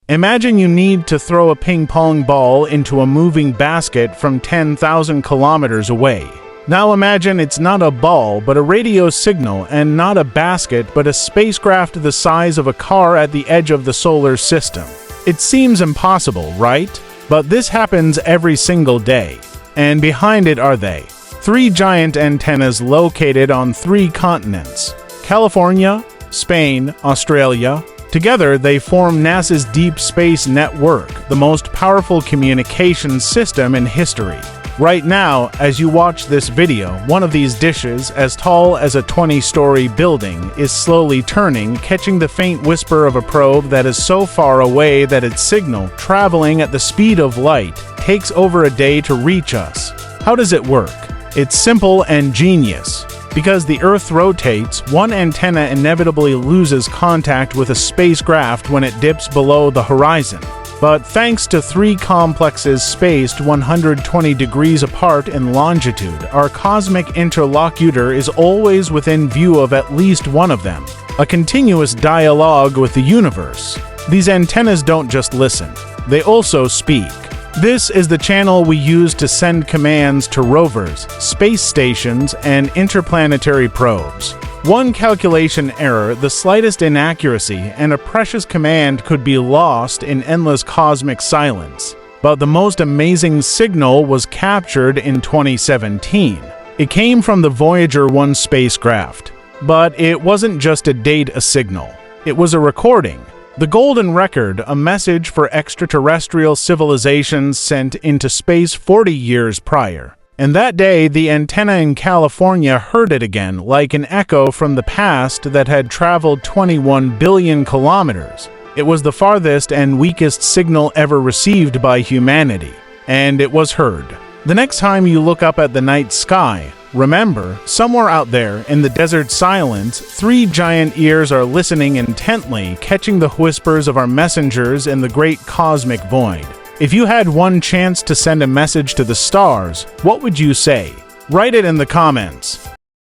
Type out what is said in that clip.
Imagine you need to throw a ping pong ball into a moving basket from 10,000 kilometers away. Now imagine it's not a ball but a radio signal, and not a basket but a spacecraft the size of a car at the edge of the solar system. It seems impossible, right? But this happens every single day. And behind it are they. 3 giant antennas located on 3 continents: California, Spain, Australia. Together, they form NASA's Deep Space Network, the most powerful communications system in history. Right now, as you watch this video, one of these dishes, as tall as a 20-story building, is slowly turning, catching the faint whisper of a probe that is so far away that its signal, traveling at the speed of light, takes over a day to reach us. How does it work? It's simple and genius. Because the Earth rotates, one antenna inevitably loses contact with a spacecraft when it dips below the horizon. But thanks to 3 complexes spaced 120 degrees apart in longitude, our cosmic interlocutor is always within view of at least one of them, a continuous dialogue with the universe. These antennas don't just listen, they also speak. This is the channel we use to send commands to rovers, space stations, and interplanetary probes. One calculation error, the slightest inaccuracy, and a precious command could be lost in endless cosmic silence. But the most amazing signal was captured in 2017. It came from the Voyager 1 spacecraft. But it wasn't just a signal. It was a recording. The Golden Record, a message for extraterrestrial civilizations sent into space 40 years prior. And that day, the antenna in California heard it again, like an echo from the past that had traveled 21 billion kilometers. It was the farthest and weakest signal ever received by humanity. And it was heard. The next time you look up at the night sky, remember, somewhere out there in the desert silence, 3 giant ears are listening intently, catching the whispers of our messengers in the great cosmic void. If you had one chance to send a message to the stars, what would you say? Write it in the comments.